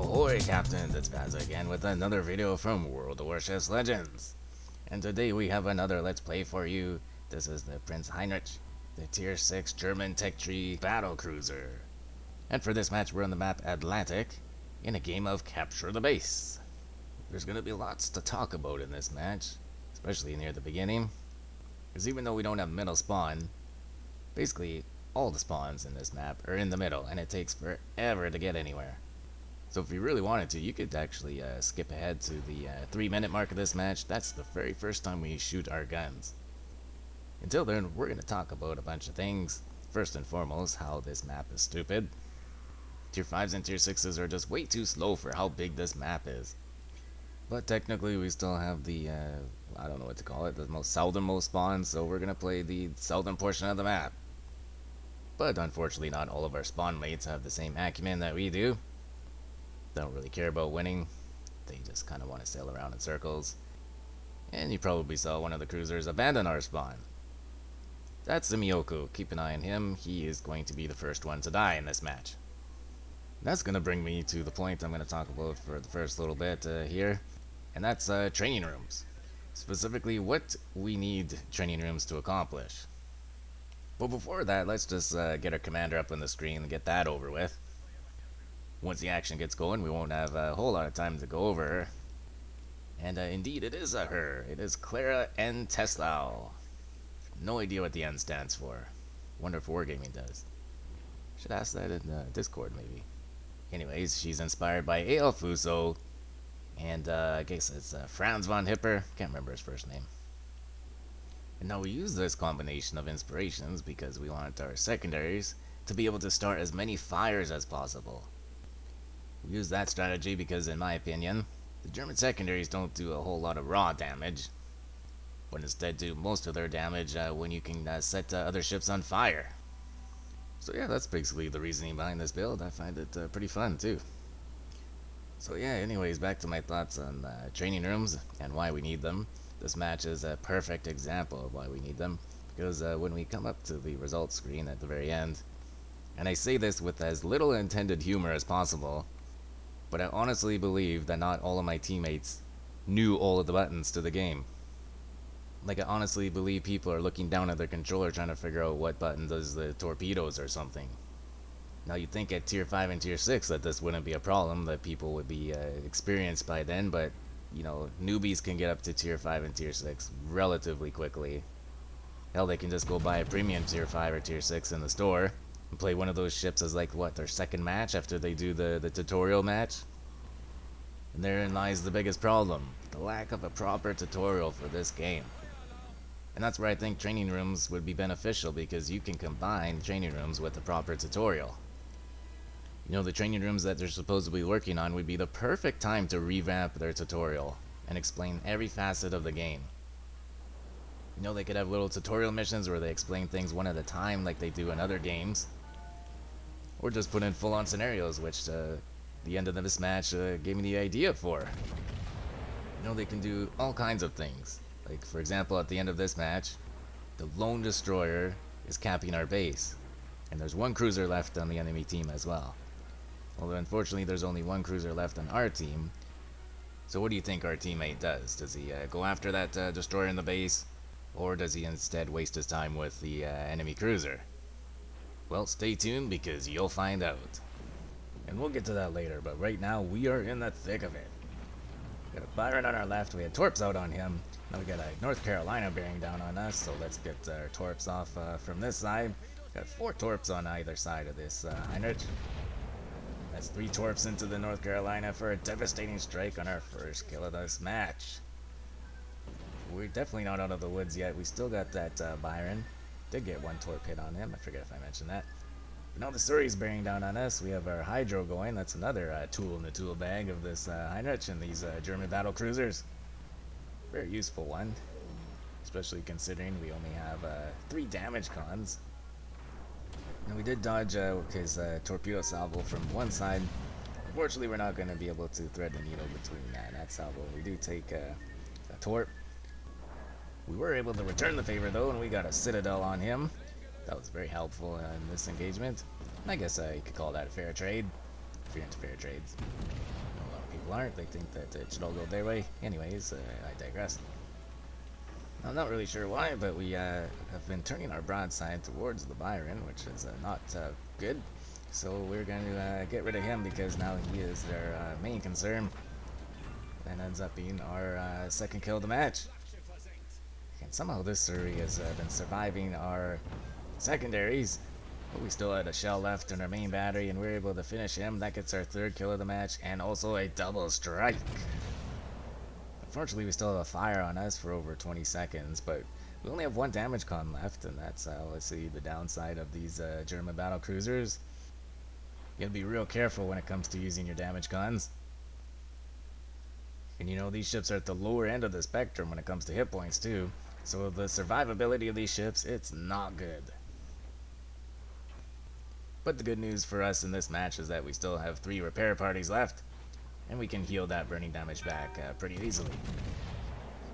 Ahoy Captains, it's Baz again with another video from World of Warships Legends. And today we have another Let's Play for you. This is the Prince Heinrich, the Tier 6 German Tech Tree Battle Cruiser. And for this match we're on the map Atlantic, in a game of Capture the Base. There's going to be lots to talk about in this match, especially near the beginning. Because even though we don't have middle spawn, basically all the spawns in this map are in the middle, and it takes forever to get anywhere. So if you really wanted to, you could actually skip ahead to the 3-minute mark of this match. That's the very first time we shoot our guns. Until then, we're going to talk about a bunch of things. First and foremost, how this map is stupid. Tier 5s and Tier 6s are just way too slow for how big this map is. But technically we still have the, I don't know what to call it, the most southernmost spawn, so we're going to play the southern portion of the map. But unfortunately not all of our spawn mates have the same acumen that we do. They don't really care about winning. They just kind of want to sail around in circles. And you probably saw one of the cruisers abandon our spawn. That's the Miyoko. Keep an eye on him. He is going to be the first one to die in this match. That's going to bring me to the point I'm going to talk about for the first little bit here. And that's training rooms. Specifically what we need training rooms to accomplish. But before that, let's just get our commander up on the screen and get that over with. Once the action gets going, we won't have a whole lot of time to go over her. And indeed, it is a her. It is Clara N. Teslau. No idea what the N stands for. Wonder if Wargaming does. Should ask that in Discord, maybe. Anyways, she's inspired by A.L. Fuso. And I guess it's Franz von Hipper. Can't remember his first name. And now we use this combination of inspirations because we want our secondaries to be able to start as many fires as possible. We use that strategy because, in my opinion, the German secondaries don't do a whole lot of raw damage, but instead do most of their damage when you can set other ships on fire. So yeah, that's basically the reasoning behind this build. I find it pretty fun too. So yeah, anyways, back to my thoughts on training rooms and why we need them. This match is a perfect example of why we need them, because when we come up to the results screen at the very end, and I say this with as little intended humor as possible, but I honestly believe that not all of my teammates knew all of the buttons to the game. Like, I honestly believe people are looking down at their controller trying to figure out what button does the torpedoes or something. Now you'd think at Tier 5 and Tier 6 that this wouldn't be a problem, that people would be experienced by then, but you know, newbies can get up to Tier 5 and Tier 6 relatively quickly. Hell, they can just go buy a premium Tier 5 or Tier 6 in the store and play one of those ships as like, what, their second match after they do the tutorial match? And therein lies the biggest problem, the lack of a proper tutorial for this game. And that's where I think training rooms would be beneficial, because you can combine training rooms with a proper tutorial. You know, the training rooms that they're supposedly working on would be the perfect time to revamp their tutorial and explain every facet of the game. You know, they could have little tutorial missions where they explain things one at a time like they do in other games. Or just put in full-on scenarios, which the end of this match gave me the idea for. You know, they can do all kinds of things. Like, for example, at the end of this match, the lone destroyer is capping our base. And there's one cruiser left on the enemy team as well. Although unfortunately there's only one cruiser left on our team. So what do you think our teammate does? Does he go after that destroyer in the base? Or does he instead waste his time with the enemy cruiser? Well, stay tuned because you'll find out. And we'll get to that later, but right now we are in the thick of it. We got a Byron on our left, we had torps out on him. Now we got a North Carolina bearing down on us, so let's get our torps off from this side. Got 4 torps on either side of this Heinrich. That's 3 torps into the North Carolina for a devastating strike on our first kill of this match. We're definitely not out of the woods yet. We still got that Byron. Did get 1 torp hit on him. I forget if I mentioned that. But now the Surrey's bearing down on us. We have our Hydro going. That's another tool in the tool bag of this Heinrich and these German battle cruisers. Very useful one, especially considering we only have 3 damage cons. Now we did dodge his torpedo salvo from one side. Unfortunately, we're not going to be able to thread the needle between that salvo. We do take a torp. We were able to return the favor though, and we got a Citadel on him. That was very helpful in this engagement. I guess you could call that a fair trade. if you're into fair trades. A lot of people aren't. They think that it should all go their way. Anyways, I digress. I'm not really sure why, but we have been turning our broadside towards the Byron, which is not good. So we're going to get rid of him because now he is their main concern. And ends up being our second kill of the match. And somehow this Surrey has been surviving our secondaries. But we still had a shell left in our main battery, and we're able to finish him. That gets our third kill of the match, and also a double strike. Unfortunately, we still have a fire on us for over 20 seconds, but we only have one damage con left, and that's obviously the downside of these German battle cruisers. You gotta be real careful when it comes to using your damage cons. And you know, these ships are at the lower end of the spectrum when it comes to hit points too, so the survivability of these ships, it's not good. But the good news for us in this match is that we still have 3 repair parties left, and we can heal that burning damage back pretty easily.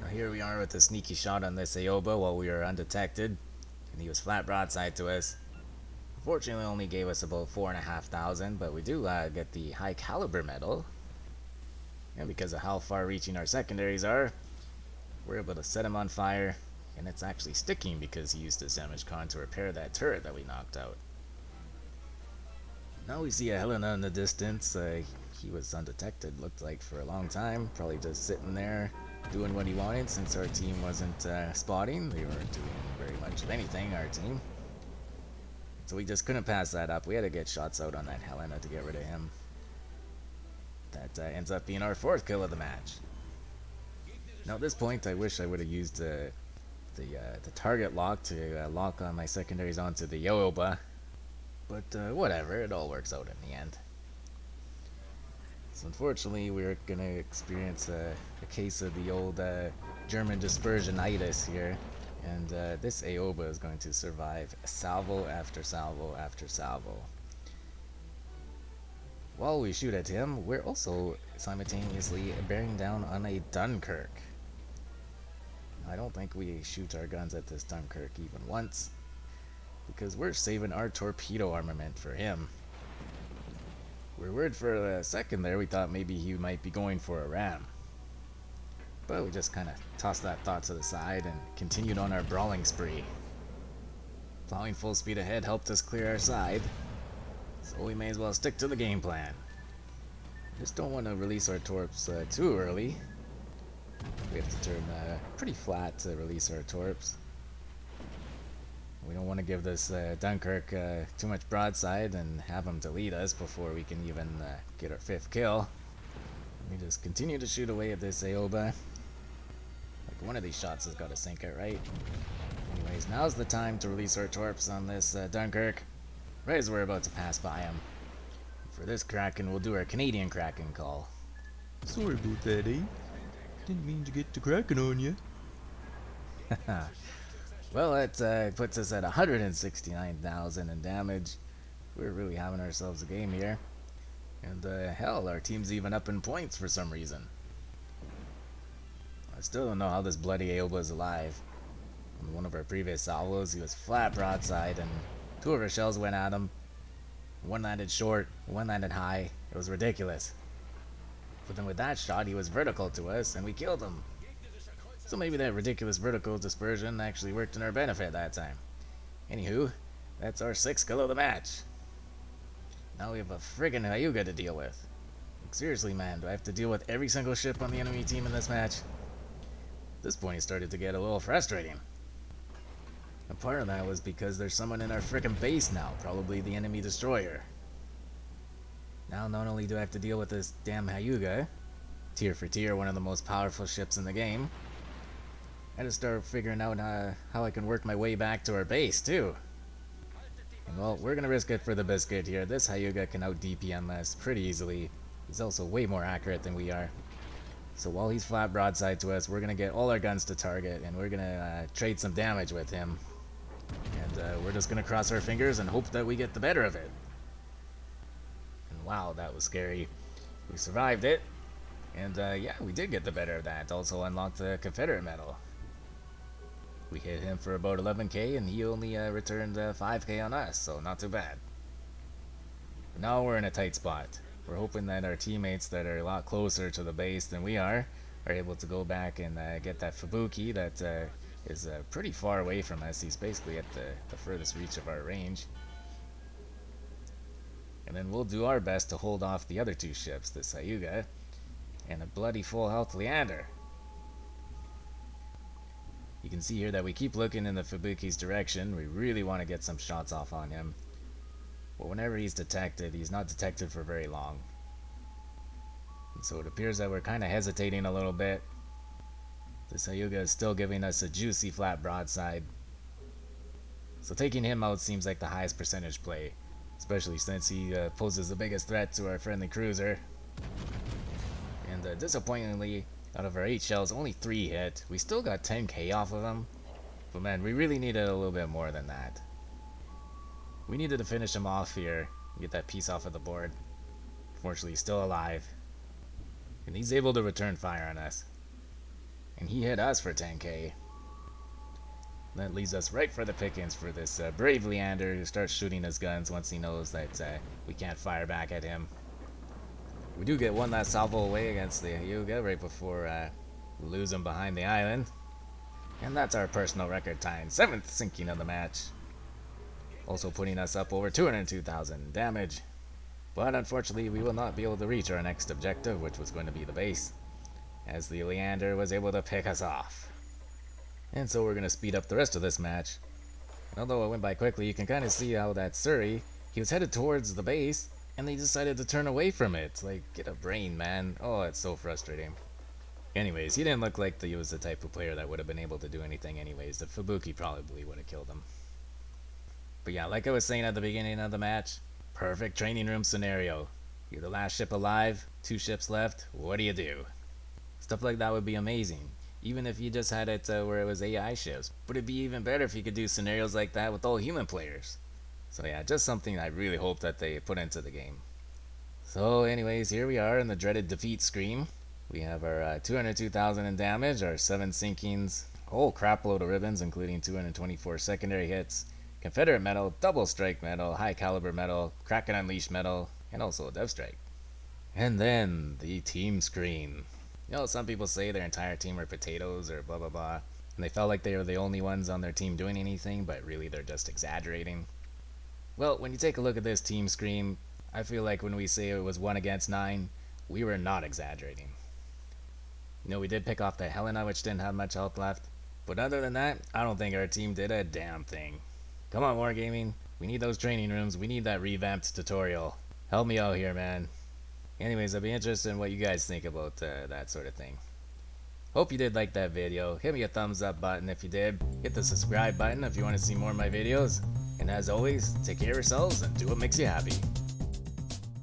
Now here we are with a sneaky shot on this Aoba while we were undetected, and he was flat broadside to us. Unfortunately only gave us about 4,500, but we do get the High Caliber medal. And because of how far reaching our secondaries are, we're able to set him on fire, and it's actually sticking because he used his damage con to repair that turret that we knocked out. Now we see a Helena in the distance. He was undetected, looked like, for a long time. Probably just sitting there doing what he wanted since our team wasn't spotting. They weren't doing very much of anything, our team. So we just couldn't pass that up. We had to get shots out on that Helena to get rid of him. That ends up being our 4th kill of the match. Now at this point, I wish I would have used the target lock to lock on my secondaries onto the Yoba. But whatever, it all works out in the end. So unfortunately, we're going to experience a case of the old German dispersionitis here. And this Aoba is going to survive salvo after salvo after salvo. While we shoot at him, we're also simultaneously bearing down on a Dunkirk. I don't think we shoot our guns at this Dunkirk even once, because we're saving our torpedo armament for him. We were worried for a second there, we thought maybe he might be going for a ram. But we just kind of tossed that thought to the side and continued on our brawling spree. Plowing full speed ahead helped us clear our side, so we may as well stick to the game plan. Just don't want to release our torps too early. We have to turn pretty flat to release our torps. We don't want to give this Dunkirk too much broadside and have him to lead us before we can even get our 5th kill. We just continue to shoot away at this Aoba. Like, one of these shots has got to sink it, right? Anyways, now's the time to release our torps on this Dunkirk, right as we're about to pass by him. For this Kraken, we'll do our Canadian Kraken call. Sorry about that, eh? Didn't mean to get the Kraken on you. Well, that puts us at 169,000 in damage. We're really having ourselves a game here. And hell, our team's even up in points for some reason. I still don't know how this bloody Aoba is alive. On one of our previous salvos, he was flat broadside, and 2 of our shells went at him. One landed short, one landed high. It was ridiculous. But then with that shot, he was vertical to us, and we killed him. So maybe that ridiculous vertical dispersion actually worked in our benefit that time. Anywho, that's our 6th kill of the match. Now we have a friggin' Hyuga to deal with. Like, seriously, man, do I have to deal with every single ship on the enemy team in this match? At this point, it started to get a little frustrating. And part of that was because there's someone in our frickin' base now, probably the enemy destroyer. Now, not only do I have to deal with this damn Hyuga, tier for tier, one of the most powerful ships in the game, I had to start figuring out how I can work my way back to our base, too. And well, we're gonna risk it for the biscuit here. This Hyuga can out DPM us pretty easily. He's also way more accurate than we are. So while he's flat broadside to us, we're gonna get all our guns to target, and we're gonna trade some damage with him. And we're just gonna cross our fingers and hope that we get the better of it. And wow, that was scary. We survived it. And yeah, we did get the better of that. Also unlocked the Confederate medal. We hit him for about 11k, and he only returned 5k on us, so not too bad. But now we're in a tight spot. We're hoping that our teammates that are a lot closer to the base than we are able to go back and get that Fubuki that is pretty far away from us. He's basically at the furthest reach of our range. And then we'll do our best to hold off the other two ships, the Sayuga and a bloody full health Leander. You can see here that we keep looking in the Fubuki's direction. We really want to get some shots off on him. But whenever he's detected, he's not detected for very long. And so it appears that we're kind of hesitating a little bit. The Sayuga is still giving us a juicy flat broadside. So taking him out seems like the highest percentage play, especially since he poses the biggest threat to our friendly cruiser. And disappointingly, out of our 8 shells, only 3 hit. We still got 10k off of them, but man, we really needed a little bit more than that. We needed to finish him off here, get that piece off of the board. Fortunately, he's still alive, and he's able to return fire on us. And he hit us for 10k. That leaves us right for the pickings for this brave Leander who starts shooting his guns once he knows that we can't fire back at him. We do get one last salvo away against the Hyuga right before we lose him behind the island. And that's our personal record time, 7th sinking of the match. Also putting us up over 202,000 damage. But unfortunately we will not be able to reach our next objective, which was going to be the base, as the Leander was able to pick us off. And so we're going to speed up the rest of this match. And although it went by quickly, you can kind of see how that Surrey, he was headed towards the base, and they decided to turn away from it. Like, get a brain, man. Oh, it's so frustrating. Anyways, he didn't look like he was the type of player that would have been able to do anything anyways. The Fubuki probably would have killed him. But yeah, like I was saying at the beginning of the match, perfect training room scenario. You're the last ship alive, 2 ships left, what do you do? Stuff like that would be amazing. Even if you just had it where it was AI ships. But it'd be even better if you could do scenarios like that with all human players. So yeah, just something I really hope that they put into the game. So anyways, here we are in the dreaded defeat screen. We have our 202,000 in damage, our 7 sinkings, a whole crap load of ribbons including 224 secondary hits, Confederate medal, double strike medal, high caliber medal, Kraken unleashed medal, and also a dev strike. And then the team screen. You know, some people say their entire team are potatoes or blah blah blah, and they felt like they were the only ones on their team doing anything, but really they're just exaggerating. Well, when you take a look at this team screen, I feel like when we say it was 1 against 9, we were not exaggerating. You know, we did pick off the Helena, which didn't have much health left, but other than that, I don't think our team did a damn thing. Come on, Wargaming, we need those training rooms, we need that revamped tutorial. Help me out here, man. Anyways, I'd be interested in what you guys think about that sort of thing. Hope you did like that video. Hit me a thumbs up button if you did. Hit the subscribe button if you want to see more of my videos. And as always, take care of yourselves and do what makes you happy.